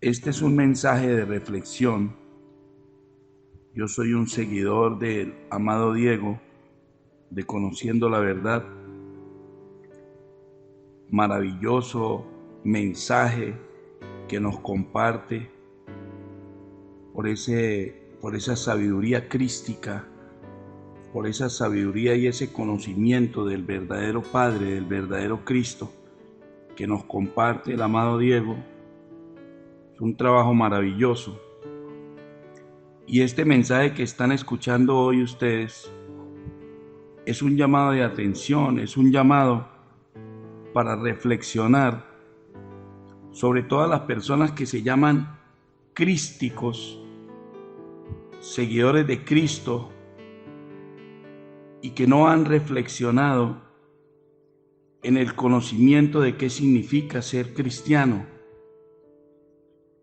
Este es un mensaje de reflexión. Yo soy un seguidor del amado Diego, de Conociendo la Verdad. Maravilloso mensaje que nos comparte por esa sabiduría crística, por esa sabiduría y ese conocimiento del verdadero Padre, del verdadero Cristo, que nos comparte el amado Diego. Es un trabajo maravilloso. Y este mensaje que están escuchando hoy ustedes es un llamado de atención, es un llamado para reflexionar sobre todas las personas que se llaman crísticos, seguidores de Cristo, y que no han reflexionado en el conocimiento de qué significa ser cristiano.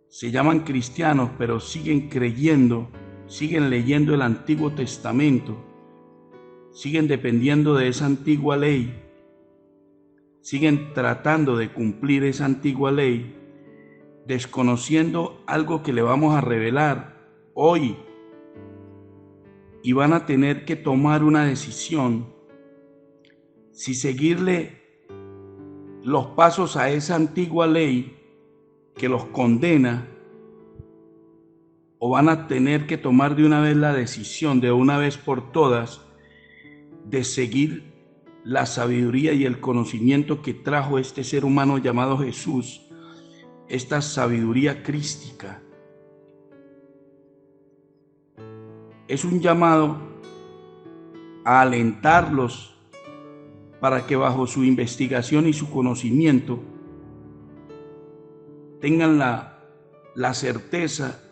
Se llaman cristianos, pero siguen creyendo, siguen leyendo el Antiguo Testamento, siguen dependiendo de esa antigua ley, siguen tratando de cumplir esa antigua ley, desconociendo algo que le vamos a revelar hoy, y van a tener que tomar una decisión si seguirle los pasos a esa antigua ley que los condena, o van a tener que tomar de una vez la decisión, de una vez por todas, de seguir la sabiduría y el conocimiento que trajo este ser humano llamado Jesús, esta sabiduría crística. Es un llamado a alentarlos para que bajo su investigación y su conocimiento tengan la certeza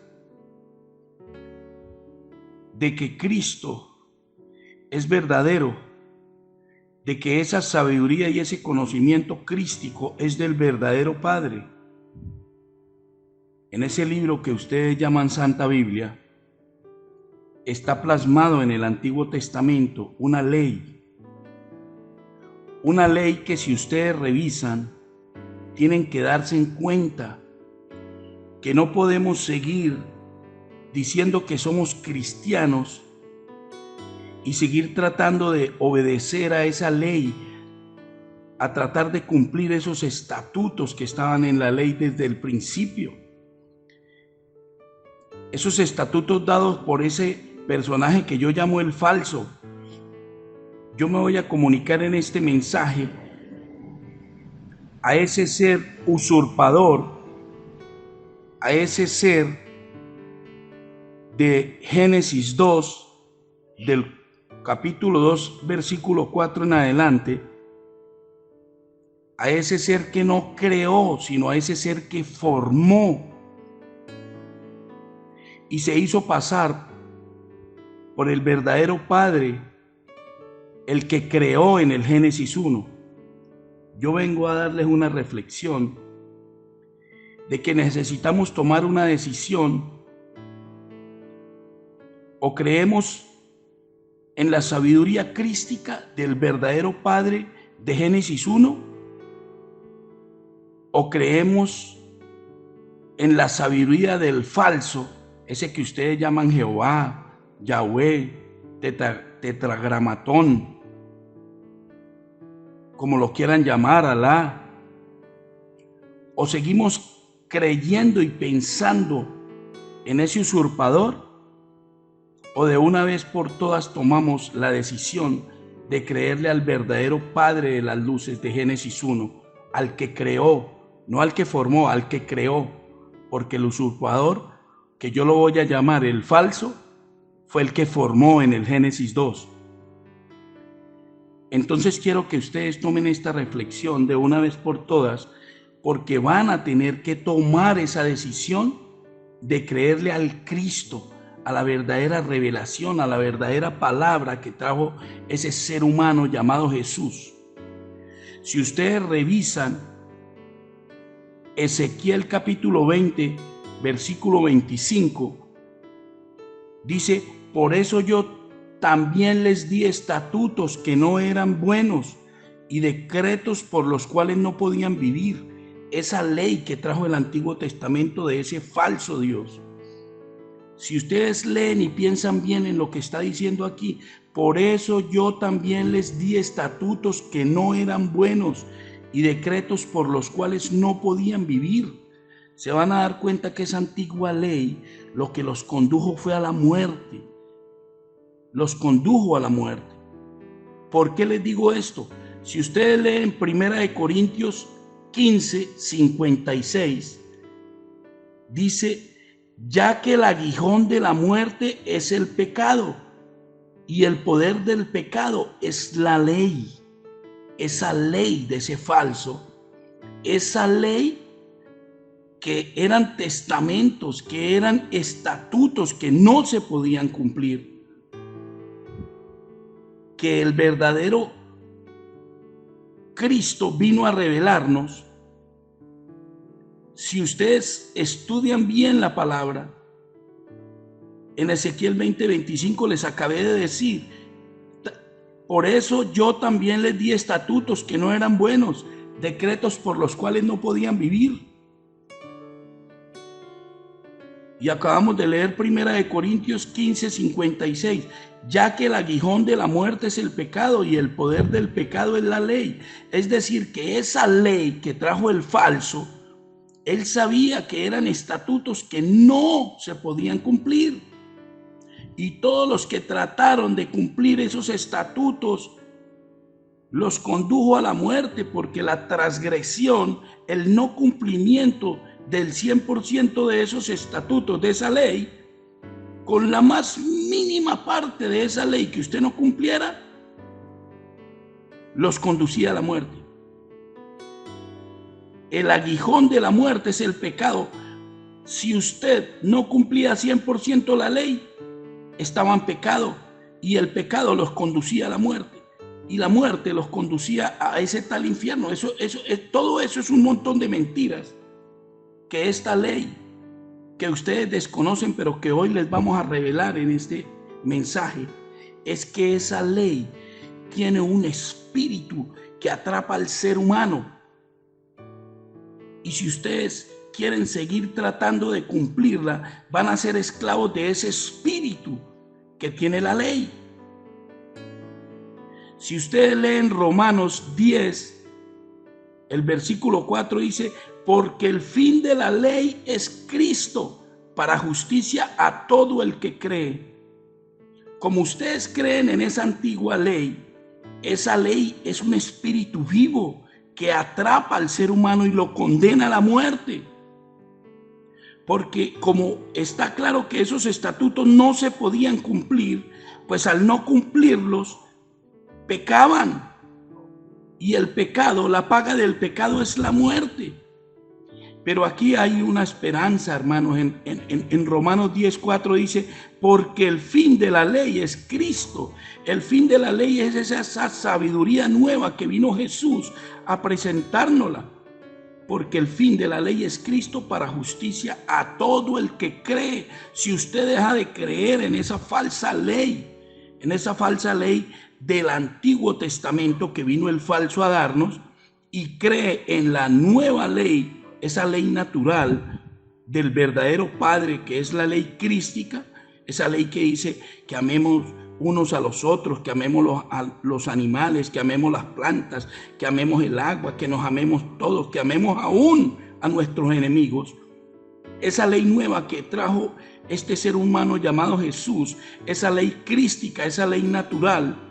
de que Cristo es verdadero, de que esa sabiduría y ese conocimiento crístico es del verdadero Padre. En ese libro que ustedes llaman Santa Biblia, está plasmado en el Antiguo Testamento una ley que si ustedes revisan, tienen que darse en cuenta que no podemos seguir diciendo que somos cristianos y seguir tratando de obedecer a esa ley, a tratar de cumplir esos estatutos que estaban en la ley desde el principio. Esos estatutos dados por ese personaje que yo llamo el falso. Yo me voy a comunicar en este mensaje a ese ser usurpador, a ese ser de Génesis 2, del capítulo 2, versículo 4 en adelante, a ese ser que no creó, sino a ese ser que formó y se hizo pasar por el verdadero Padre, el que creó en el Génesis 1. Yo vengo a darles una reflexión de que necesitamos tomar una decisión: o creemos en la sabiduría crística del verdadero Padre de Génesis 1, o creemos en la sabiduría del falso, ese que ustedes llaman Jehová, Yahweh, tetragramatón, como lo quieran llamar, Alá. O seguimos creyendo y pensando en ese usurpador, o de una vez por todas tomamos la decisión de creerle al verdadero Padre de las luces de Génesis 1, al que creó, no al que formó, al que creó, porque el usurpador, que yo lo voy a llamar el falso, fue el que formó en el Génesis 2. Entonces quiero que ustedes tomen esta reflexión de una vez por todas, porque van a tener que tomar esa decisión de creerle al Cristo, a la verdadera revelación, a la verdadera palabra que trajo ese ser humano llamado Jesús. Si ustedes revisan Ezequiel capítulo 20, versículo 25, dice: por eso yo también les di estatutos que no eran buenos y decretos por los cuales no podían vivir. esa ley que trajo el Antiguo Testamento de ese falso Dios. Si ustedes leen y piensan bien en lo que está diciendo aquí, por eso yo también les di estatutos que no eran buenos y decretos por los cuales no podían vivir. Se van a dar cuenta que esa antigua ley lo que los condujo fue a la muerte. Los condujo a la muerte. ¿Por qué les digo esto? Si ustedes leen 1 Corintios 15, 56, dice, ya que el aguijón de la muerte es el pecado y el poder del pecado es la ley. Esa ley de ese falso, esa ley que eran testamentos, que eran estatutos que no se podían cumplir, que el verdadero Cristo vino a revelarnos. Si ustedes estudian bien la palabra, en Ezequiel 20:25 les acabé de decir, por eso yo también les di estatutos que no eran buenos, decretos por los cuales no podían vivir. Y acabamos de leer 1 Corintios 15, 56, ya que el aguijón de la muerte es el pecado y el poder del pecado es la ley. Es decir, que esa ley que trajo el falso, él sabía que eran estatutos que no se podían cumplir. Y todos los que trataron de cumplir esos estatutos los condujo a la muerte, porque la transgresión, el no cumplimiento del 100% de esos estatutos, de esa ley, con la más mínima parte de esa ley que usted no cumpliera, los conducía a la muerte. El aguijón de la muerte es el pecado. Si usted no cumplía 100% la ley, estaba en pecado, y el pecado los conducía a la muerte, y la muerte los conducía a ese tal infierno. Todo eso es un montón de mentiras que esta ley, que ustedes desconocen, pero que hoy les vamos a revelar en este mensaje, es que esa ley tiene un espíritu que atrapa al ser humano. Y si ustedes quieren seguir tratando de cumplirla, van a ser esclavos de ese espíritu que tiene la ley. Si ustedes leen Romanos 10, el versículo 4 dice, porque el fin de la ley es Cristo para justicia a todo el que cree. Como ustedes creen en esa antigua ley, esa ley es un espíritu vivo que atrapa al ser humano y lo condena a la muerte. Porque como está claro que esos estatutos no se podían cumplir, pues al no cumplirlos, pecaban. Y el pecado, la paga del pecado es la muerte. Pero aquí hay una esperanza, hermanos. En Romanos 10:4 dice, porque el fin de la ley es Cristo. El fin de la ley es esa sabiduría nueva que vino Jesús a presentárnosla. Porque el fin de la ley es Cristo para justicia a todo el que cree. Si usted deja de creer en esa falsa ley del Antiguo Testamento que vino el falso a darnos, y cree en la nueva ley, esa ley natural del verdadero Padre, que es la ley crística, esa ley que dice que amemos unos a los otros, que amemos a los animales, que amemos las plantas, que amemos el agua, que nos amemos todos, que amemos aún a nuestros enemigos. Esa ley nueva que trajo este ser humano llamado Jesús, esa ley crística, esa ley natural,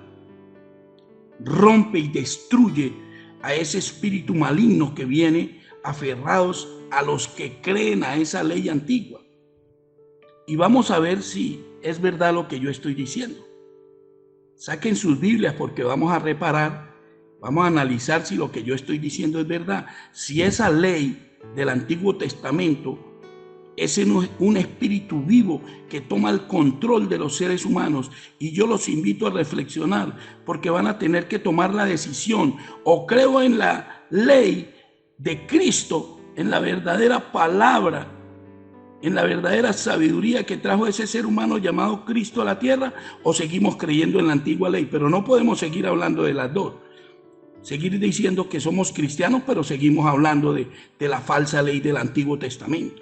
rompe y destruye a ese espíritu maligno que viene aferrados a los que creen a esa ley antigua. Y vamos a ver si es verdad lo que yo estoy diciendo. Saquen sus Biblias porque vamos a reparar, vamos a analizar si lo que yo estoy diciendo es verdad. Si esa ley del Antiguo Testamento es un espíritu vivo que toma el control de los seres humanos. Y yo los invito a reflexionar, porque van a tener que tomar la decisión: o creo en la ley de Cristo, en la verdadera palabra, en la verdadera sabiduría que trajo ese ser humano llamado Cristo a la tierra, o seguimos creyendo en la antigua ley. Pero no podemos seguir hablando de las dos. seguir diciendo que somos cristianos, pero seguimos hablando de la falsa ley del Antiguo Testamento.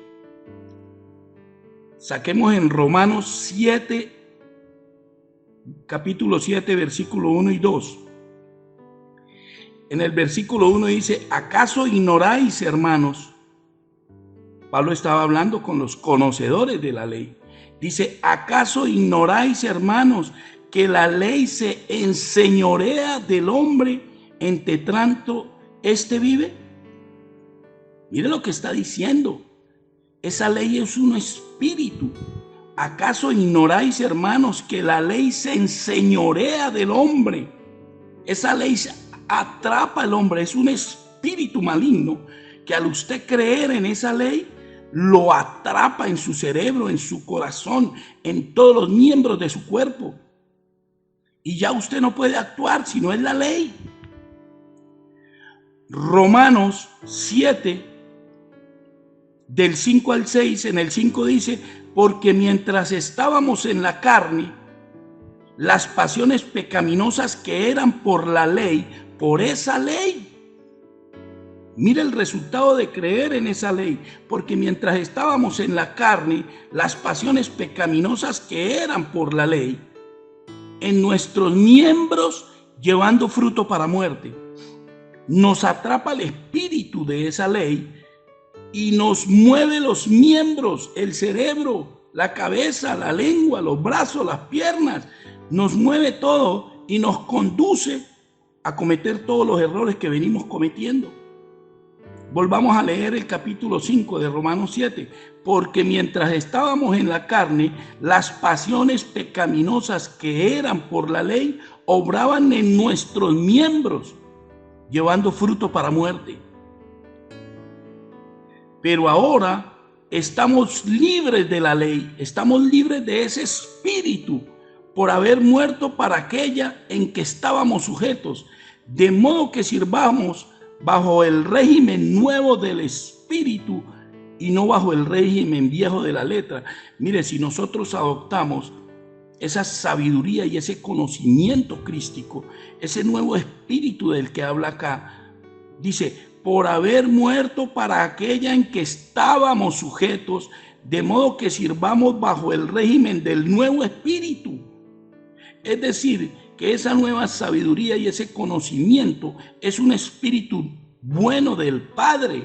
Saquemos en Romanos 7, capítulo 7, versículo 1 y 2. En el versículo 1 dice: ¿acaso ignoráis, hermanos? Pablo estaba hablando con los conocedores de la ley. Dice: ¿acaso ignoráis, hermanos, que la ley se enseñorea del hombre entre tanto éste vive? Mire lo que está diciendo. Esa ley es un espíritu. ¿Acaso ignoráis, hermanos, que la ley se enseñorea del hombre? Esa ley atrapa al hombre, es un espíritu maligno que al usted creer en esa ley, lo atrapa en su cerebro, en su corazón, en todos los miembros de su cuerpo. Y ya usted no puede actuar si no es la ley. Romanos 7, del 5 al 6, en el 5 dice: porque mientras estábamos en la carne, las pasiones pecaminosas que eran por la ley, por esa ley. Mira el resultado de creer en esa ley. Porque mientras estábamos en la carne, las pasiones pecaminosas que eran por la ley, en nuestros miembros llevando fruto para muerte. Nos atrapa el espíritu de esa ley y nos mueve los miembros, el cerebro, la cabeza, la lengua, los brazos, las piernas. Nos mueve todo y nos conduce a cometer todos los errores que venimos cometiendo. Volvamos a leer el capítulo 5 de Romanos 7. Porque mientras estábamos en la carne, las pasiones pecaminosas que eran por la ley obraban en nuestros miembros, llevando fruto para muerte. Pero ahora estamos libres de la ley, estamos libres de ese espíritu por haber muerto para aquella en que estábamos sujetos, de modo que sirvamos bajo el régimen nuevo del espíritu y no bajo el régimen viejo de la letra. Mire, si nosotros adoptamos esa sabiduría y ese conocimiento crístico, ese nuevo espíritu del que habla acá, dice: por haber muerto para aquella en que estábamos sujetos, de modo que sirvamos bajo el régimen del nuevo espíritu. Es decir, que esa nueva sabiduría y ese conocimiento es un espíritu bueno del Padre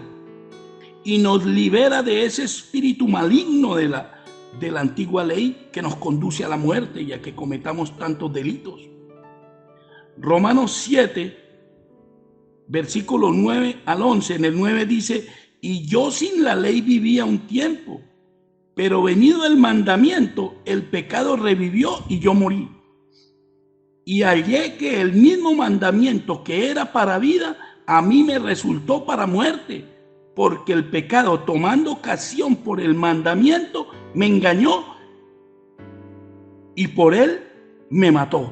y nos libera de ese espíritu maligno de la antigua ley que nos conduce a la muerte y a que cometamos tantos delitos. Romanos 7, versículo 9 al 11, en el 9 dice: y yo sin la ley vivía un tiempo, pero venido el mandamiento, el pecado revivió y yo morí. Y hallé que el mismo mandamiento que era para vida, a mí me resultó para muerte, porque el pecado, tomando ocasión por el mandamiento, me engañó y por él me mató.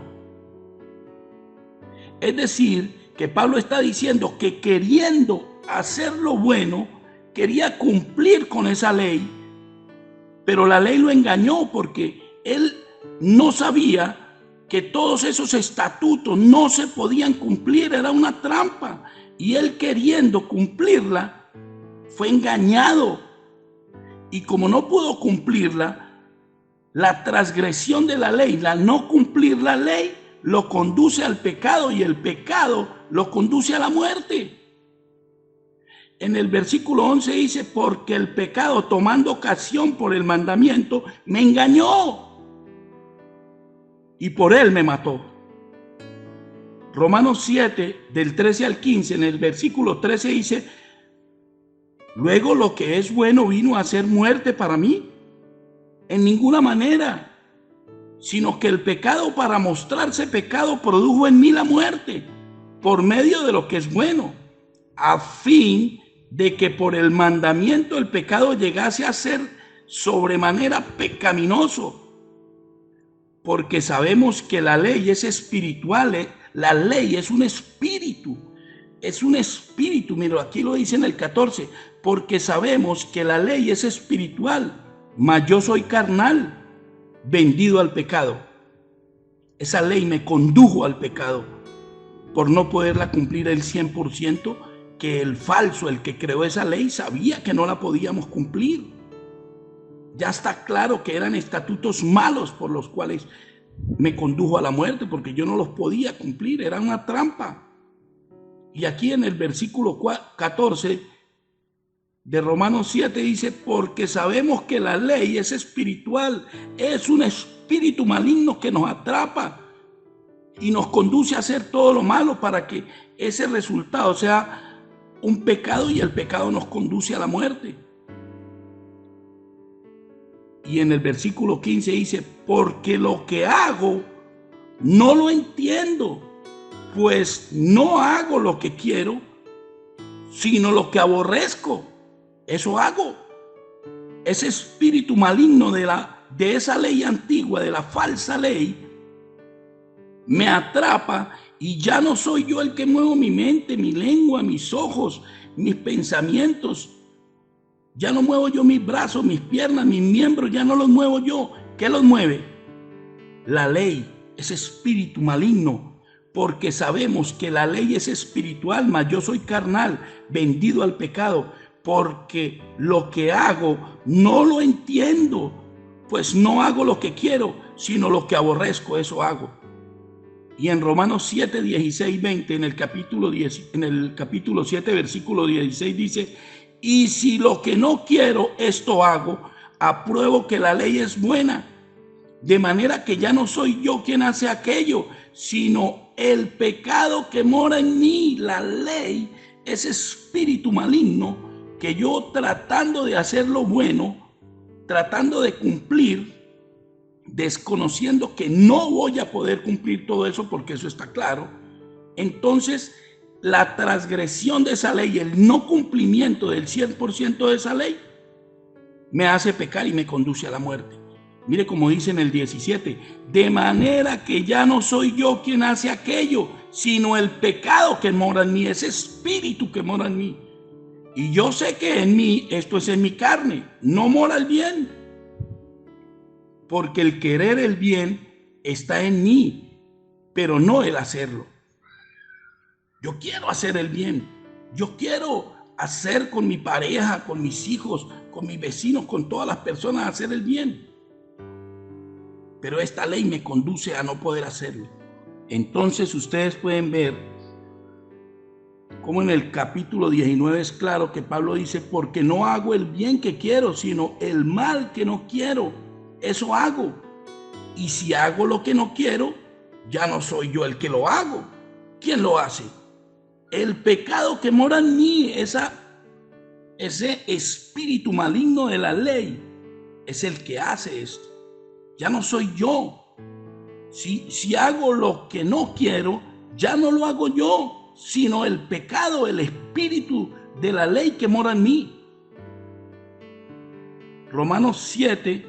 Es decir, que Pablo está diciendo que queriendo hacer lo bueno, quería cumplir con esa ley, pero la ley lo engañó porque él no sabía que todos esos estatutos no se podían cumplir, era una trampa. Y él, queriendo cumplirla, fue engañado. Y como no pudo cumplirla, la transgresión de la ley, la no cumplir la ley, lo conduce al pecado y el pecado lo conduce a la muerte. En el versículo 11 dice: porque el pecado, tomando ocasión por el mandamiento, me engañó y por él me mató. Romanos 7, del 13 al 15, en el versículo 13 dice: luego lo que es bueno vino a ser muerte para mí. En ninguna manera, sino que el pecado, para mostrarse pecado, produjo en mí la muerte por medio de lo que es bueno, a fin de que por el mandamiento el pecado llegase a ser sobremanera pecaminoso. Porque sabemos que la ley es espiritual, la ley es un espíritu, mira, aquí lo dice en el 14, porque sabemos que la ley es espiritual, mas yo soy carnal, vendido al pecado. Esa ley me condujo al pecado, por no poderla cumplir el 100%, que el falso, el que creó esa ley, sabía que no la podíamos cumplir. Ya está claro que eran estatutos malos por los cuales me condujo a la muerte, porque yo no los podía cumplir, era una trampa. Y aquí en el versículo 14 de Romanos 7 dice, porque sabemos que la ley es espiritual, es un espíritu maligno que nos atrapa y nos conduce a hacer todo lo malo para que ese resultado sea un pecado, y el pecado nos conduce a la muerte. Y en el versículo 15 dice, porque lo que hago no lo entiendo, pues no hago lo que quiero, sino lo que aborrezco, eso hago. Ese espíritu maligno de esa ley antigua, de la falsa ley, me atrapa, y ya no soy yo el que muevo mi mente, mi lengua, mis ojos, mis pensamientos. Ya no muevo yo mis brazos, mis piernas, mis miembros, ya no los muevo yo. ¿Qué los mueve? La ley, ese espíritu maligno, porque sabemos que la ley es espiritual, mas yo soy carnal, vendido al pecado, porque lo que hago no lo entiendo, pues no hago lo que quiero, sino lo que aborrezco, eso hago. Y en Romanos 7, 16, 20, en el capítulo 7, versículo 16 dice, y si lo que no quiero, esto hago, apruebo que la ley es buena, de manera que ya no soy yo quien hace aquello, sino el pecado que mora en mí. La ley, ese espíritu maligno que yo, tratando de hacer lo bueno, tratando de cumplir, desconociendo que no voy a poder cumplir todo eso, porque eso está claro, entonces la transgresión de esa ley, el no cumplimiento del 100% de esa ley, me hace pecar y me conduce a la muerte. Mire como dice en el 17, de manera que ya no soy yo quien hace aquello, sino el pecado que mora en mí, ese espíritu que mora en mí. Y yo sé que en mí, esto es en mi carne, no mora el bien, porque el querer el bien está en mí, pero no el hacerlo. Yo quiero hacer el bien, yo quiero hacer con mi pareja, con mis hijos, con mis vecinos, con todas las personas, hacer el bien. Pero esta ley me conduce a no poder hacerlo. Entonces ustedes pueden ver como en el capítulo 19 es claro que Pablo dice, porque no hago el bien que quiero, sino el mal que no quiero, eso hago. Y si hago lo que no quiero, ya no soy yo el que lo hago. ¿Quién lo hace? El pecado que mora en mí, ese espíritu maligno de la ley, es el que hace esto. Ya no soy yo. Si hago lo que no quiero, ya no lo hago yo, sino el pecado, el espíritu de la ley que mora en mí. Romanos 7,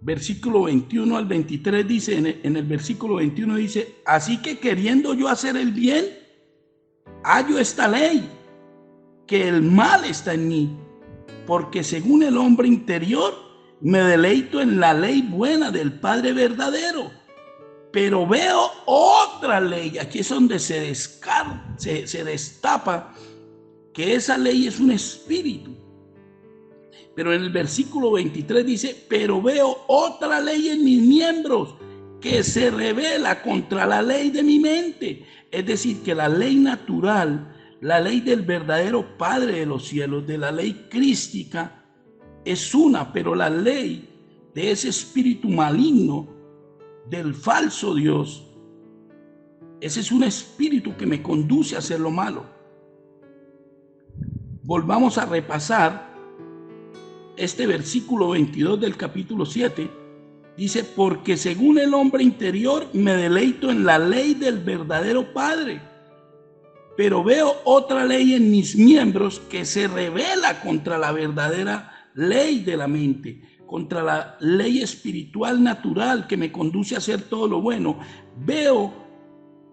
versículo 21 al 23 dice, en el versículo 21 dice, así que queriendo yo hacer el bien, hallo esta ley, que el mal está en mí, porque según el hombre interior, me deleito en la ley buena del Padre verdadero. Pero veo otra ley, aquí es donde se destapa que esa ley es un espíritu. Pero en el versículo 23 dice, pero veo otra ley en mis miembros que se revela contra la ley de mi mente. Es decir, que la ley natural, la ley del verdadero Padre de los cielos, de la ley crística, es una, pero la ley de ese espíritu maligno, del falso Dios, ese es un espíritu que me conduce a hacer lo malo. Volvamos a repasar este versículo 22 del capítulo 7. Dice, porque según el hombre interior me deleito en la ley del verdadero Padre, pero veo otra ley en mis miembros que se revela contra la verdadera ley de la mente, contra la ley espiritual natural que me conduce a hacer todo lo bueno. Veo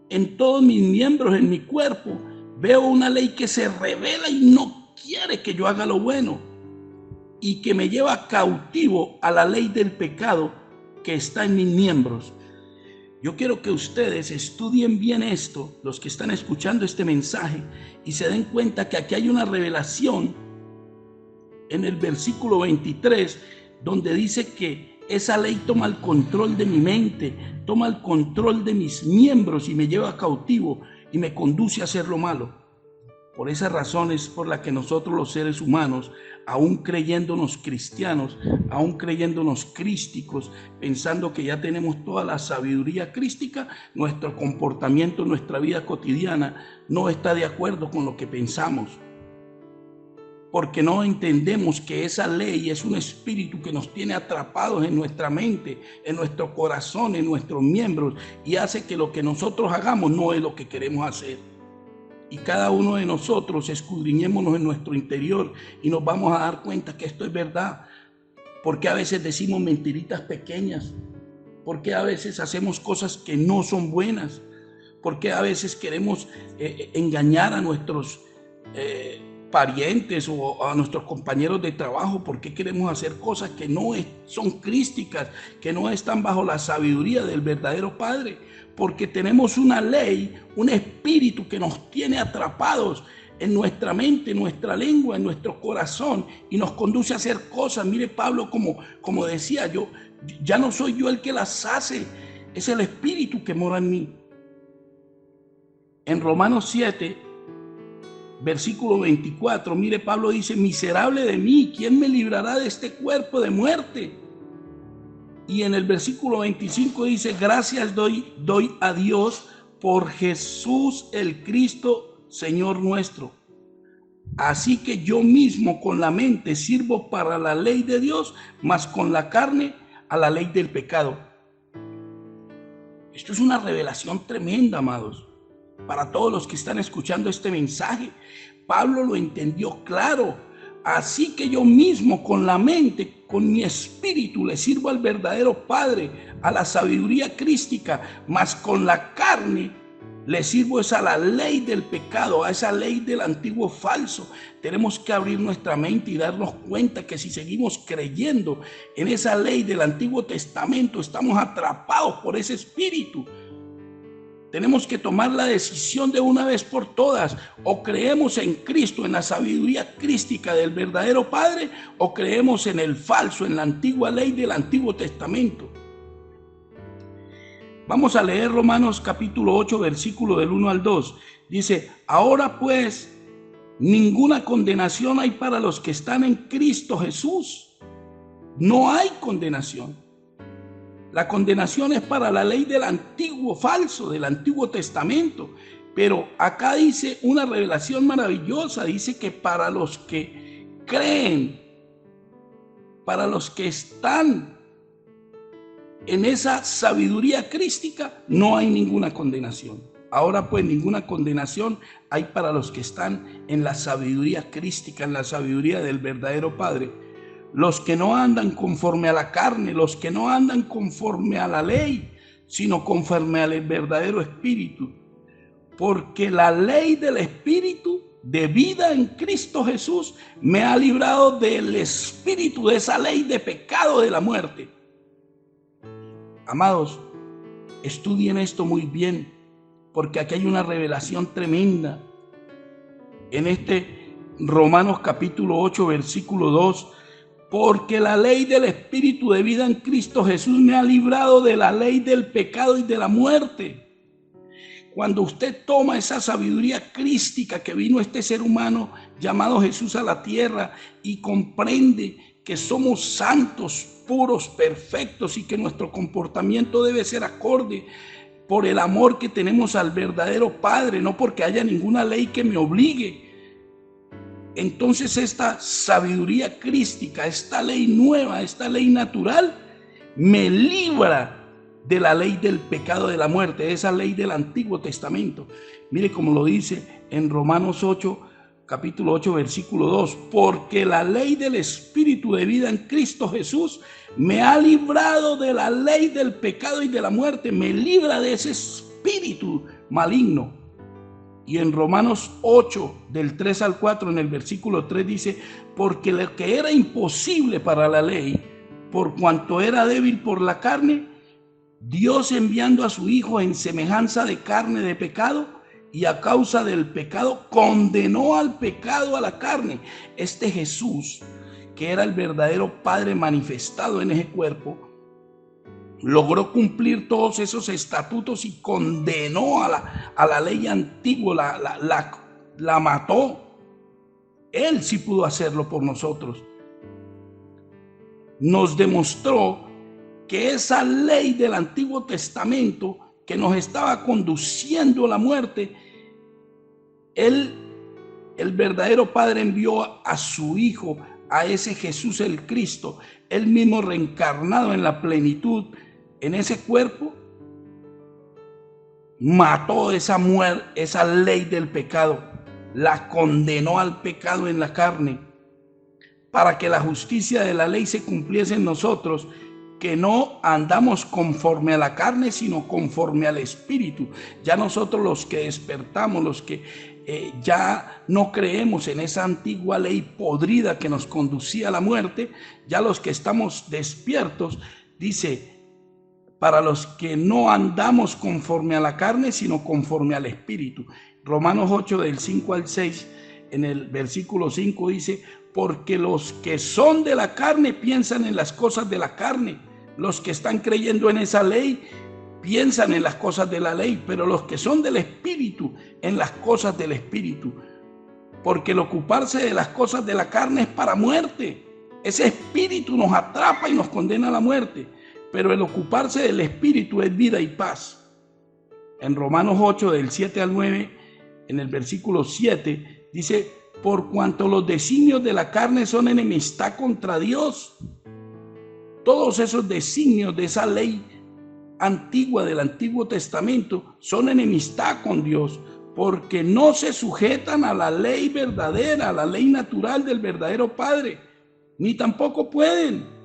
en todos mis miembros, en mi cuerpo, veo una ley que se revela y no quiere que yo haga lo bueno, y que me lleva cautivo a la ley del pecado que está en mis miembros. Yo quiero que ustedes estudien bien esto, los que están escuchando este mensaje, y se den cuenta que aquí hay una revelación en el versículo 23, donde dice que esa ley toma el control de mi mente, toma el control de mis miembros y me lleva cautivo y me conduce a hacer lo malo. Por esa razón es por la que nosotros los seres humanos, aún creyéndonos cristianos, aún creyéndonos crísticos, pensando que ya tenemos toda la sabiduría crística, nuestro comportamiento, nuestra vida cotidiana no está de acuerdo con lo que pensamos. Porque no entendemos que esa ley es un espíritu que nos tiene atrapados en nuestra mente, en nuestro corazón, en nuestros miembros, y hace que lo que nosotros hagamos no es lo que queremos hacer. Y cada uno de nosotros escudriñémonos en nuestro interior y nos vamos a dar cuenta que esto es verdad. Porque a veces decimos mentiritas pequeñas, porque a veces hacemos cosas que no son buenas, porque a veces queremos engañar a nuestros parientes o a nuestros compañeros de trabajo, porque queremos hacer cosas que no son crísticas, que no están bajo la sabiduría del verdadero Padre, porque tenemos una ley, un espíritu que nos tiene atrapados en nuestra mente, en nuestra lengua, en nuestro corazón, y nos conduce a hacer cosas. Mire Pablo, como decía yo, ya no soy yo el que las hace, es el espíritu que mora en mí. En Romanos 7, versículo 24, mire, Pablo dice: miserable de mí, ¿quién me librará de este cuerpo de muerte? Y en el versículo 25 dice: gracias doy a Dios por Jesús el Cristo, Señor nuestro. Así que yo mismo con la mente sirvo para la ley de Dios, mas con la carne a la ley del pecado. Esto es una revelación tremenda, amados, para todos los que están escuchando este mensaje. Pablo lo entendió claro. Así que yo mismo con la mente, con mi espíritu, le sirvo al verdadero Padre, a la sabiduría crística, mas con la carne le sirvo es a la ley del pecado, a esa ley del antiguo falso. Tenemos que abrir nuestra mente y darnos cuenta que si seguimos creyendo en esa ley del Antiguo Testamento, estamos atrapados por ese espíritu. Tenemos que tomar la decisión de una vez por todas: o creemos en Cristo, en la sabiduría crística del verdadero Padre, o creemos en el falso, en la antigua ley del Antiguo Testamento. Vamos a leer Romanos capítulo 8, versículo del 1 al 2. Dice: ahora pues, ninguna condenación hay para los que están en Cristo Jesús. No hay condenación. La condenación es para la ley del antiguo falso, del Antiguo Testamento. Pero acá dice una revelación maravillosa. Dice que para los que creen, para los que están en esa sabiduría crística, no hay ninguna condenación. Ahora pues, ninguna condenación hay para los que están en la sabiduría crística, en la sabiduría del verdadero Padre. Los que no andan conforme a la carne, los que no andan conforme a la ley, sino conforme al verdadero espíritu. Porque la ley del espíritu de vida en Cristo Jesús me ha librado del espíritu, de esa ley de pecado, de la muerte. Amados, estudien esto muy bien, porque aquí hay una revelación tremenda. En este Romanos capítulo 8, versículo 2, porque la ley del espíritu de vida en Cristo Jesús me ha librado de la ley del pecado y de la muerte. Cuando usted toma esa sabiduría crística que vino este ser humano llamado Jesús a la tierra y comprende que somos santos, puros, perfectos y que nuestro comportamiento debe ser acorde por el amor que tenemos al verdadero Padre, no porque haya ninguna ley que me obligue. Entonces esta sabiduría crística, esta ley nueva, esta ley natural, me libra de la ley del pecado, de la muerte, esa ley del Antiguo Testamento. Mire cómo lo dice en Romanos 8, capítulo 8, versículo 2. Porque la ley del Espíritu de vida en Cristo Jesús me ha librado de la ley del pecado y de la muerte. Me libra de ese espíritu maligno. Y en Romanos 8, del 3 al 4, en el versículo 3 dice: porque lo que era imposible para la ley, por cuanto era débil por la carne, Dios, enviando a su Hijo en semejanza de carne de pecado, y a causa del pecado condenó al pecado a la carne. Este Jesús, que era el verdadero Padre manifestado en ese cuerpo, logró cumplir todos esos estatutos y condenó a la ley antigua, la mató. Él sí pudo hacerlo por nosotros. Nos demostró que esa ley del Antiguo Testamento que nos estaba conduciendo a la muerte, el verdadero Padre envió a su Hijo, a ese Jesús el Cristo, él mismo reencarnado en la plenitud, en ese cuerpo, mató esa ley del pecado, la condenó al pecado en la carne, para que la justicia de la ley se cumpliese en nosotros, que no andamos conforme a la carne, sino conforme al Espíritu. Ya nosotros, los que despertamos, los que ya no creemos en esa antigua ley podrida que nos conducía a la muerte, ya los que estamos despiertos, dice, para los que no andamos conforme a la carne, sino conforme al Espíritu. Romanos 8, del 5 al 6, en el versículo 5 dice, porque los que son de la carne piensan en las cosas de la carne. Los que están creyendo en esa ley piensan en las cosas de la ley, pero los que son del Espíritu, en las cosas del Espíritu. Porque el ocuparse de las cosas de la carne es para muerte. Ese espíritu nos atrapa y nos condena a la muerte. Pero el ocuparse del Espíritu es vida y paz. En Romanos 8, del 7 al 9, en el versículo 7, dice, por cuanto los designios de la carne son enemistad contra Dios. Todos esos designios de esa ley antigua del Antiguo Testamento son enemistad con Dios, porque no se sujetan a la ley verdadera, a la ley natural del verdadero Padre, ni tampoco pueden.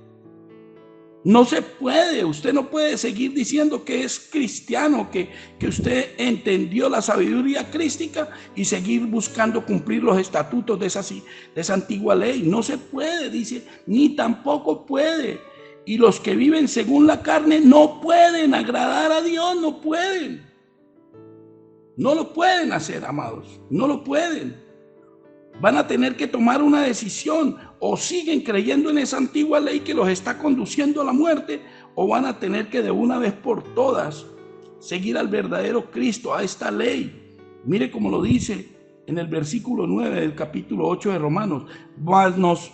No se puede, usted no puede seguir diciendo que es cristiano, que usted entendió la sabiduría crística y seguir buscando cumplir los estatutos de esa antigua ley. No se puede, dice, ni tampoco puede. Y los que viven según la carne no pueden agradar a Dios, no pueden. No lo pueden hacer, amados, no lo pueden. Van a tener que tomar una decisión, o siguen creyendo en esa antigua ley que los está conduciendo a la muerte, o van a tener que de una vez por todas seguir al verdadero Cristo, a esta ley. Mire cómo lo dice en el versículo 9 del capítulo 8 de Romanos,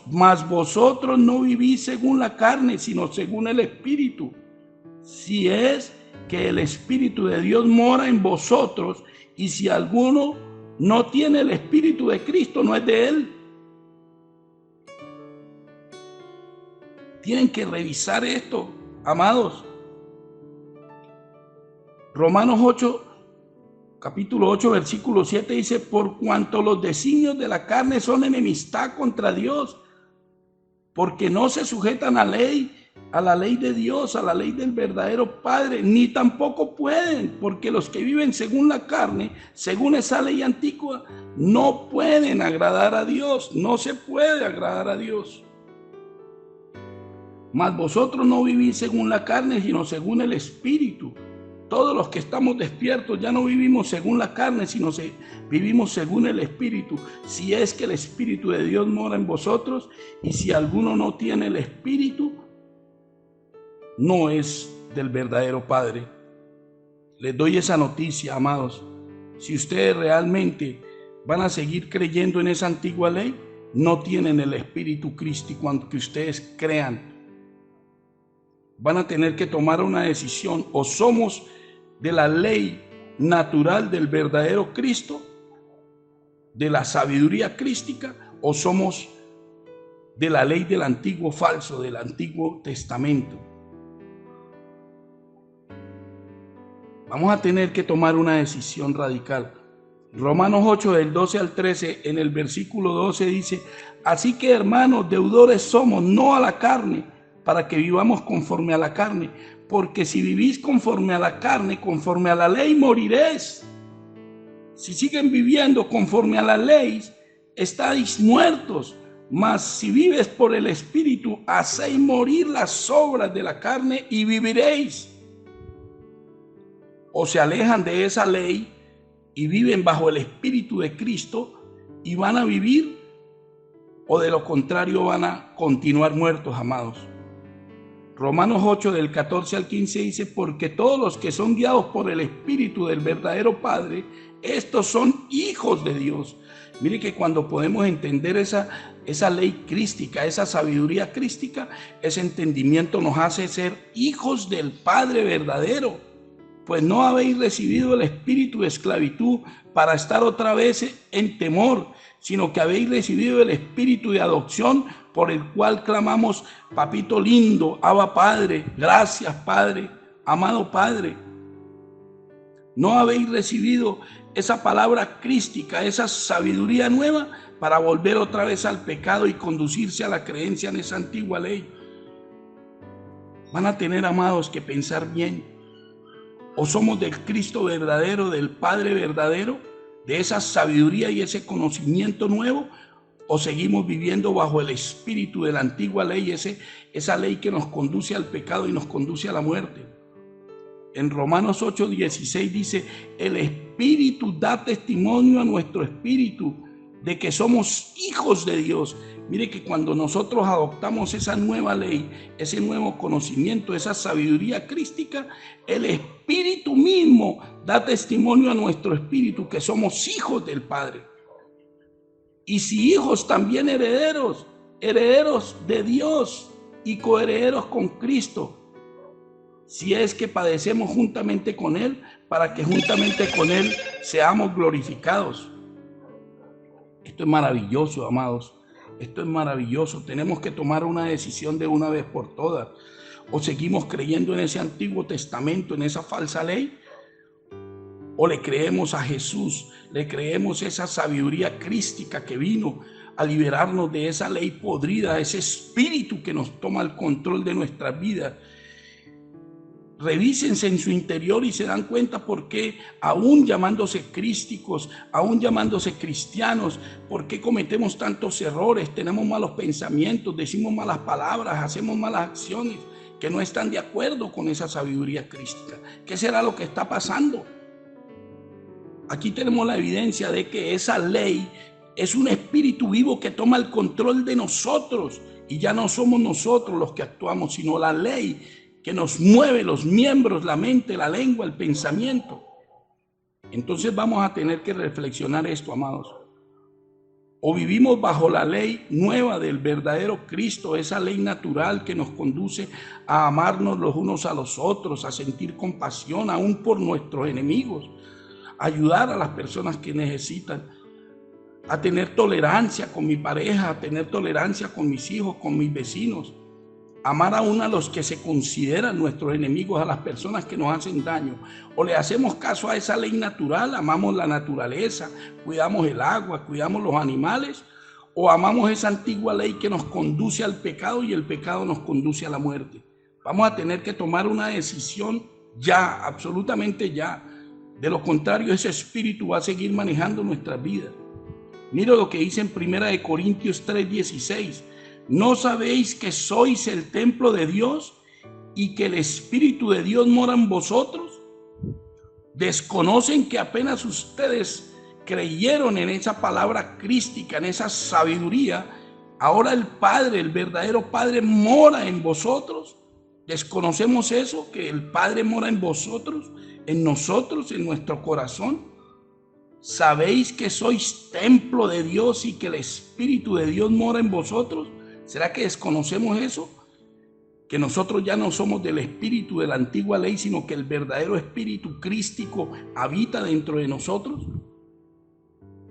mas vosotros no vivís según la carne, sino según el Espíritu, si es que el Espíritu de Dios mora en vosotros, y si alguno no tiene el Espíritu de Cristo, no es de él. Tienen que revisar esto, amados. Romanos 8, capítulo 8, versículo 7 dice, por cuanto los designios de la carne son enemistad contra Dios, porque no se sujetan a la ley de Dios, a la ley del verdadero Padre, ni tampoco pueden, porque los que viven según la carne, según esa ley antigua, no pueden agradar a Dios, no se puede agradar a Dios. Mas vosotros no vivís según la carne, sino según el Espíritu. Todos los que estamos despiertos ya no vivimos según la carne, sino vivimos según el Espíritu. Si es que el Espíritu de Dios mora en vosotros, y si alguno no tiene el Espíritu, no es del verdadero Padre. Les doy esa noticia, amados. Si ustedes realmente van a seguir creyendo en esa antigua ley, no tienen el Espíritu crístico, aunque ustedes crean. Van a tener que tomar una decisión: o somos de la ley natural del verdadero Cristo, de la sabiduría crística, o somos de la ley del antiguo falso, del Antiguo Testamento. Vamos a tener que tomar una decisión radical. Romanos 8, del 12 al 13, en el versículo 12 dice: así que, hermanos, deudores somos, no a la carne, para que vivamos conforme a la carne, porque si vivís conforme a la carne, conforme a la ley, moriréis. Si siguen viviendo conforme a la ley, estáis muertos. Mas si vives por el Espíritu, hacéis morir las obras de la carne y viviréis. o se alejan de esa ley y viven bajo el Espíritu de Cristo y van a vivir, o de lo contrario van a continuar muertos, amados. Romanos 8 del 14 al 15 dice: porque todos los que son guiados por el Espíritu del verdadero Padre, estos son hijos de Dios. Mire que cuando podemos entender esa ley crística, esa sabiduría crística, ese entendimiento nos hace ser hijos del Padre verdadero. Pues no habéis recibido el espíritu de esclavitud para estar otra vez en temor, sino que habéis recibido el espíritu de adopción, por el cual clamamos: papito lindo, Abba Padre. Gracias, Padre, amado Padre. No habéis recibido esa palabra crística, esa sabiduría nueva, para volver otra vez al pecado y conducirse a la creencia en esa antigua ley. Van a tener, amados, que pensar bien. O somos del Cristo verdadero, del Padre verdadero, de esa sabiduría y ese conocimiento nuevo, o seguimos viviendo bajo el espíritu de la antigua ley, esa ley que nos conduce al pecado y nos conduce a la muerte. En Romanos 8:16 dice: el Espíritu da testimonio a nuestro espíritu de que somos hijos de Dios. Mire que cuando nosotros adoptamos esa nueva ley, ese nuevo conocimiento, esa sabiduría crística, el Espíritu mismo da testimonio a nuestro espíritu que somos hijos del Padre. Y si hijos, también herederos, herederos de Dios y coherederos con Cristo, si es que padecemos juntamente con Él, para que juntamente con Él seamos glorificados. Esto es maravilloso, amados. Esto es maravilloso. Tenemos que tomar una decisión de una vez por todas. O seguimos creyendo en ese Antiguo Testamento, en esa falsa ley, o le creemos a Jesús, le creemos esa sabiduría crística que vino a liberarnos de esa ley podrida, ese espíritu que nos toma el control de nuestras vidas. Revísense en su interior y se dan cuenta por qué, aún llamándose crísticos, aún llamándose cristianos, por qué cometemos tantos errores, tenemos malos pensamientos, decimos malas palabras, hacemos malas acciones que no están de acuerdo con esa sabiduría crística. ¿Qué será lo que está pasando? Aquí tenemos la evidencia de que esa ley es un espíritu vivo que toma el control de nosotros, y ya no somos nosotros los que actuamos, sino la ley que nos mueve los miembros, la mente, la lengua, el pensamiento. Entonces vamos a tener que reflexionar esto, amados. O vivimos bajo la ley nueva del verdadero Cristo, esa ley natural que nos conduce a amarnos los unos a los otros, a sentir compasión aún por nuestros enemigos, a ayudar a las personas que necesitan, a tener tolerancia con mi pareja, a tener tolerancia con mis hijos, con mis vecinos, amar aún a los que se consideran nuestros enemigos, a las personas que nos hacen daño. O le hacemos caso a esa ley natural, amamos la naturaleza, cuidamos el agua, cuidamos los animales, o amamos esa antigua ley que nos conduce al pecado y el pecado nos conduce a la muerte. Vamos a tener que tomar una decisión ya, absolutamente ya. De lo contrario, ese espíritu va a seguir manejando nuestras vidas. Mira lo que dice en 1 Corintios 3:16. ¿No sabéis que sois el templo de Dios y que el Espíritu de Dios mora en vosotros? ¿Desconocen que apenas ustedes creyeron en esa palabra crística, en esa sabiduría, ahora el Padre, el verdadero Padre, mora en vosotros? ¿Desconocemos eso? Que el Padre mora en vosotros, en nosotros, en nuestro corazón. ¿Sabéis que sois templo de Dios y que el Espíritu de Dios mora en vosotros? ¿Será que desconocemos eso? Que nosotros ya no somos del espíritu de la antigua ley, sino que el verdadero espíritu crístico habita dentro de nosotros.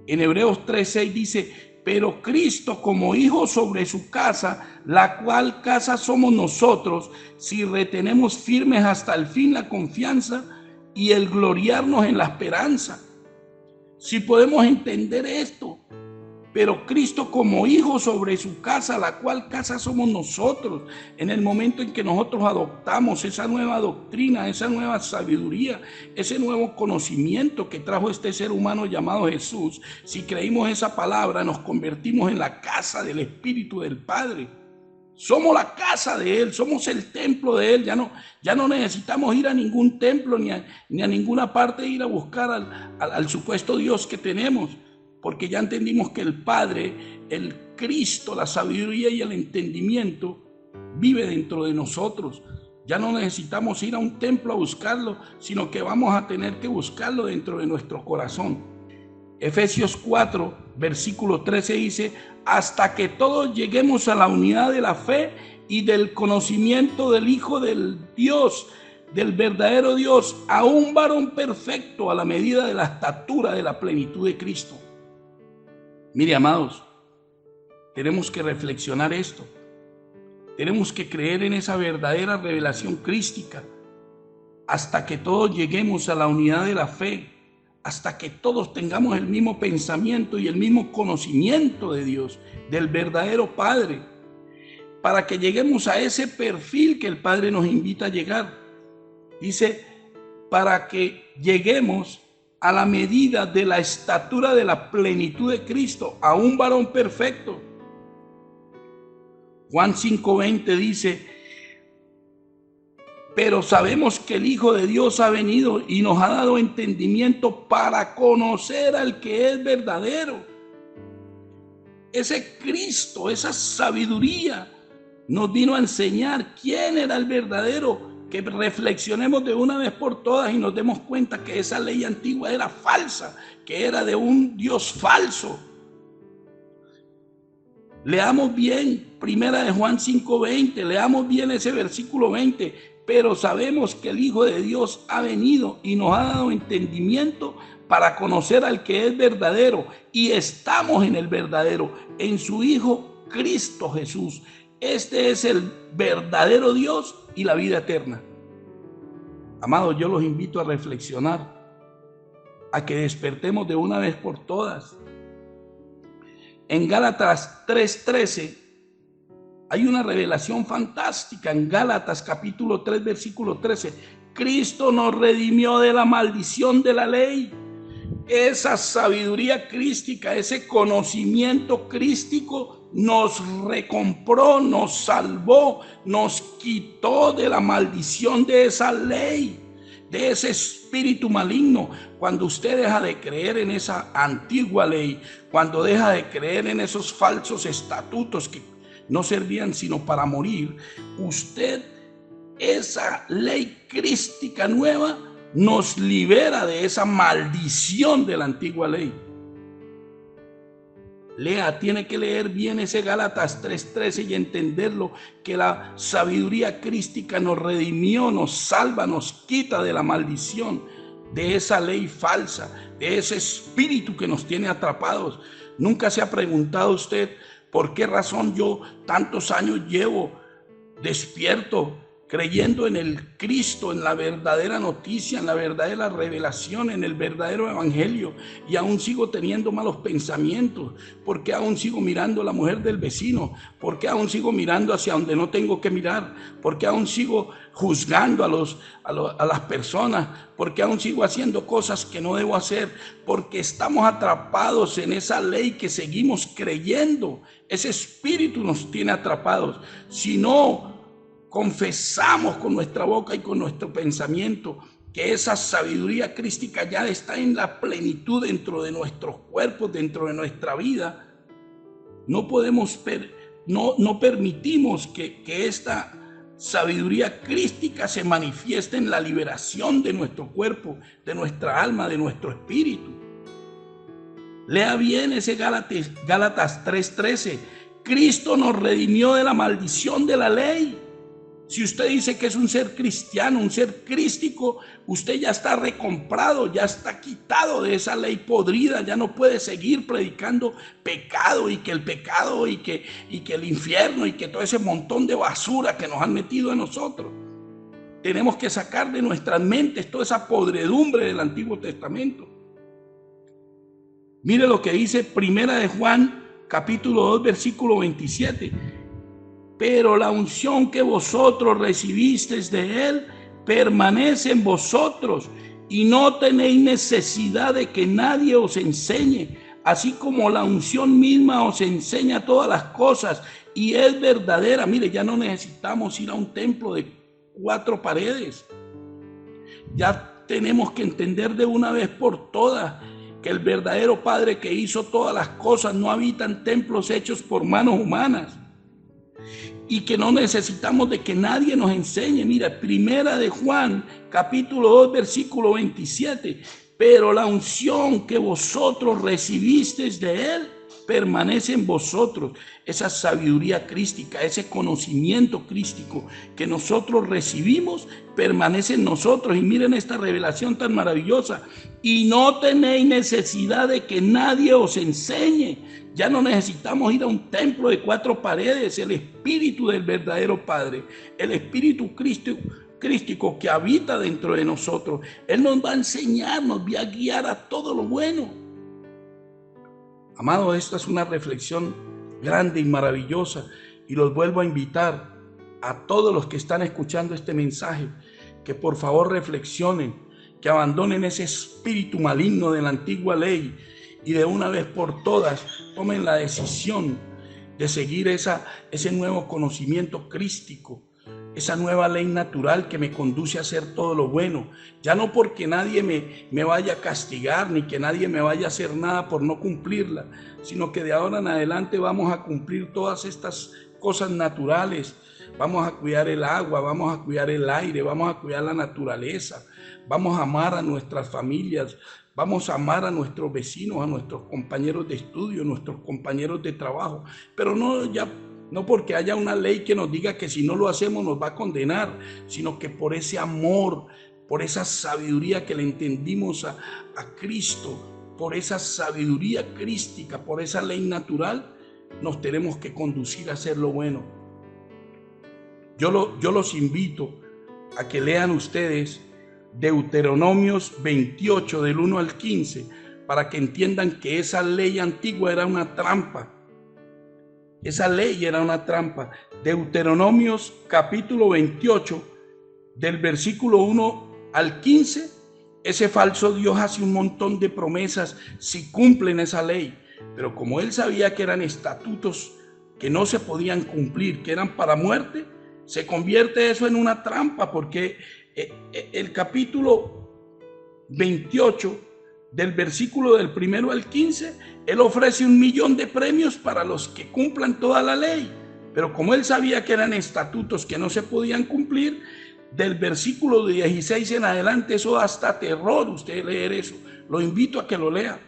En Hebreos 3:6 dice: pero Cristo como hijo sobre su casa, la cual casa somos nosotros, si retenemos firmes hasta el fin la confianza y el gloriarnos en la esperanza. Si podemos entender esto, pero Cristo como hijo sobre su casa, la cual casa somos nosotros, en el momento en que nosotros adoptamos esa nueva doctrina, esa nueva sabiduría, ese nuevo conocimiento que trajo este ser humano llamado Jesús, si creímos esa palabra, nos convertimos en la casa del Espíritu del Padre. Somos la casa de Él, somos el templo de Él. Ya no necesitamos ir a ningún templo ni a ninguna parte ir a buscar al supuesto Dios que tenemos, porque ya entendimos que el Padre, el Cristo, la sabiduría y el entendimiento vive dentro de nosotros. Ya no necesitamos ir a un templo a buscarlo, sino que vamos a tener que buscarlo dentro de nuestro corazón. Efesios 4, versículo 13 dice: hasta que todos lleguemos a la unidad de la fe y del conocimiento del Hijo del Dios, del verdadero Dios, a un varón perfecto a la medida de la estatura de la plenitud de Cristo. Mire, amados, tenemos que reflexionar esto. Tenemos que creer en esa verdadera revelación crística hasta que todos lleguemos a la unidad de la fe, hasta que todos tengamos el mismo pensamiento y el mismo conocimiento de Dios, del verdadero Padre, para que lleguemos a ese perfil que el Padre nos invita a llegar. Dice, para que lleguemos a la medida de la estatura de la plenitud de Cristo, a un varón perfecto. Juan 5:20 dice: pero sabemos que el Hijo de Dios ha venido y nos ha dado entendimiento para conocer al que es verdadero. Ese Cristo, esa sabiduría nos vino a enseñar quién era el verdadero, que reflexionemos de una vez por todas y nos demos cuenta que esa ley antigua era falsa, que era de un Dios falso. Leamos bien Primera de Juan 5:20, leamos bien ese versículo 20. Pero sabemos que el Hijo de Dios ha venido y nos ha dado entendimiento para conocer al que es verdadero, y estamos en el verdadero, en su Hijo Cristo Jesús. Este es el verdadero Dios y la vida eterna. Amados, yo los invito a reflexionar, a que despertemos de una vez por todas. En Gálatas 3:13 hay una revelación fantástica. En Gálatas capítulo 3 versículo 13, Cristo nos redimió de la maldición de la ley. Esa sabiduría crística, ese conocimiento crístico nos recompró, nos salvó, nos quitó de la maldición de esa ley, de ese espíritu maligno. Cuando usted deja de creer en esa antigua ley, cuando deja de creer en esos falsos estatutos que no servían sino para morir, usted, esa ley crística nueva, nos libera de esa maldición de la antigua ley. Tiene que leer bien ese Gálatas 3:13 y entenderlo, que la sabiduría crística nos redimió, nos salva, nos quita de la maldición de esa ley falsa, de ese espíritu que nos tiene atrapados. ¿Nunca se ha preguntado usted por qué razón yo tantos años llevo despierto, creyendo en el Cristo, en la verdadera noticia, en la verdadera revelación, en el verdadero evangelio, y aún sigo teniendo malos pensamientos? ¿Por qué aún sigo mirando a la mujer del vecino? ¿Por qué aún sigo mirando hacia donde no tengo que mirar? ¿Por qué aún sigo juzgando a las personas? ¿Por qué aún sigo haciendo cosas que no debo hacer? Porque estamos atrapados en esa ley que seguimos creyendo. Ese espíritu nos tiene atrapados. Si no confesamos con nuestra boca y con nuestro pensamiento que esa sabiduría crística ya está en la plenitud dentro de nuestros cuerpos, dentro de nuestra vida, no podemos no permitimos que esta sabiduría crística se manifieste en la liberación de nuestro cuerpo, de nuestra alma, de nuestro espíritu. Lea bien ese Gálatas 3:13. Cristo nos redimió de la maldición de la ley. Si usted dice que es un ser cristiano, un ser crístico, usted ya está recomprado, ya está quitado de esa ley podrida, ya no puede seguir predicando pecado, y que el pecado y que el infierno y que todo ese montón de basura que nos han metido en nosotros. Tenemos que sacar de nuestras mentes toda esa podredumbre del Antiguo Testamento. Mire lo que dice Primera de Juan capítulo 2 versículo 27. Pero la unción que vosotros recibisteis de Él permanece en vosotros, y no tenéis necesidad de que nadie os enseñe, así como la unción misma os enseña todas las cosas y es verdadera. Mire, ya no necesitamos ir a un templo de 4 paredes. Ya tenemos que entender de una vez por todas que el verdadero Padre que hizo todas las cosas no habita en templos hechos por manos humanas, y que no necesitamos de que nadie nos enseñe. Mira, primera de Juan, capítulo 2, versículo 27. Pero la unción que vosotros recibisteis de Él permanece en vosotros. Esa sabiduría crística, ese conocimiento crístico que nosotros recibimos, permanece en nosotros. Y miren esta revelación tan maravillosa. Y no tenéis necesidad de que nadie os enseñe. Ya no necesitamos ir a un templo de 4 paredes. El Espíritu del verdadero Padre, el Espíritu crístico que habita dentro de nosotros, Él nos va a enseñar, nos va a guiar a todo lo bueno. Amado, esta es una reflexión grande y maravillosa, y los vuelvo a invitar a todos los que están escuchando este mensaje, que por favor reflexionen, que abandonen ese espíritu maligno de la antigua ley y de una vez por todas tomen la decisión de seguir ese nuevo conocimiento crístico, esa nueva ley natural que me conduce a hacer todo lo bueno. Ya no porque nadie me vaya a castigar, ni que nadie me vaya a hacer nada por no cumplirla, sino que de ahora en adelante vamos a cumplir todas estas cosas naturales. Vamos a cuidar el agua, vamos a cuidar el aire, vamos a cuidar la naturaleza, vamos a amar a nuestras familias, vamos a amar a nuestros vecinos, a nuestros compañeros de estudio, a nuestros compañeros de trabajo, pero no porque haya una ley que nos diga que si no lo hacemos nos va a condenar, sino que por ese amor, por esa sabiduría que le entendimos a Cristo, por esa sabiduría crística, por esa ley natural, nos tenemos que conducir a hacer lo bueno. Yo los invito a que lean ustedes Deuteronomios 28 del 1 al 15 para que entiendan que esa ley antigua era una trampa. Esa ley era una trampa. Deuteronomios capítulo 28 del versículo 1 al 15, ese falso Dios hace un montón de promesas si cumplen esa ley, pero como él sabía que eran estatutos que no se podían cumplir, que eran para muerte, se convierte eso en una trampa, porque el capítulo 28 del versículo del 1 al 15, él ofrece 1.000.000 de premios para los que cumplan toda la ley, pero como él sabía que eran estatutos que no se podían cumplir, del versículo 16 en adelante, eso da hasta terror usted leer eso. Lo invito a que lo lean.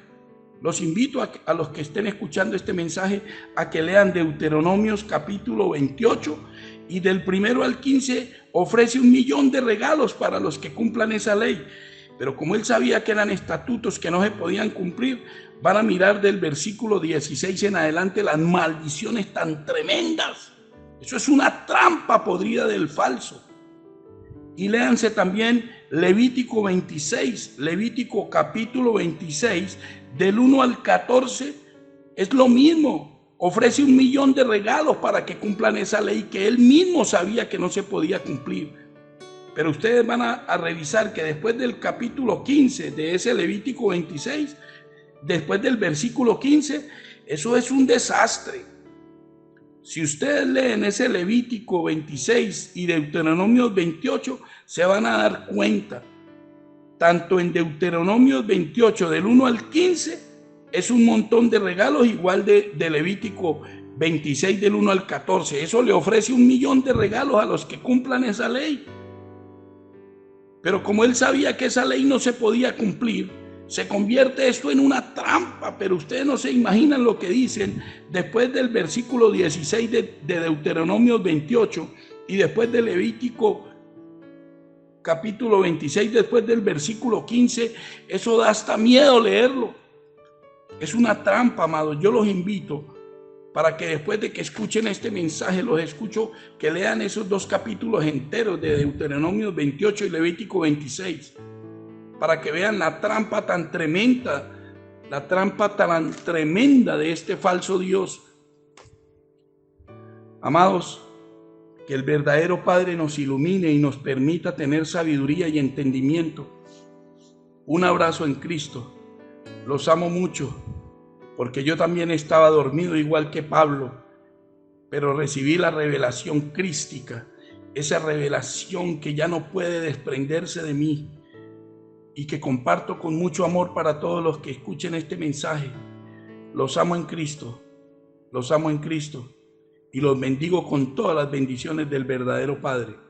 Los invito a los que estén escuchando este mensaje a que lean Deuteronomios capítulo 28, y del 1 al 15 ofrece 1.000.000 de regalos para los que cumplan esa ley. Pero como él sabía que eran estatutos que no se podían cumplir, van a mirar del versículo 16 en adelante las maldiciones tan tremendas. Eso es una trampa podrida del falso. Y léanse también Levítico 26, Levítico capítulo 26, del 1 al 14, es lo mismo. Ofrece 1.000.000 de regalos para que cumplan esa ley que él mismo sabía que no se podía cumplir. Pero ustedes van a revisar que después del capítulo 15 de ese Levítico 26, después del versículo 15, eso es un desastre. Si ustedes leen ese Levítico 26 y Deuteronomio 28, se van a dar cuenta. Tanto en Deuteronomio 28 del 1 al 15, es un montón de regalos, igual de Levítico 26 del 1 al 14. Eso le ofrece 1.000.000 de regalos a los que cumplan esa ley. Pero como él sabía que esa ley no se podía cumplir, se convierte esto en una trampa. Pero ustedes no se imaginan lo que dicen después del versículo 16 de Deuteronomio 28 y después de Levítico capítulo 26, después del versículo 15. Eso da hasta miedo leerlo. Es una trampa, amados. Yo los invito para que después de que escuchen este mensaje, los escucho que lean esos 2 capítulos enteros de Deuteronomio 28 y Levítico 26, para que vean la trampa tan tremenda, de este falso Dios. Amados, que el verdadero Padre nos ilumine y nos permita tener sabiduría y entendimiento. Un abrazo en Cristo. Los amo mucho, porque yo también estaba dormido igual que Pablo, pero recibí la revelación crística, esa revelación que ya no puede desprenderse de mí y que comparto con mucho amor para todos los que escuchen este mensaje. Los amo en Cristo, los amo en Cristo y los bendigo con todas las bendiciones del verdadero Padre.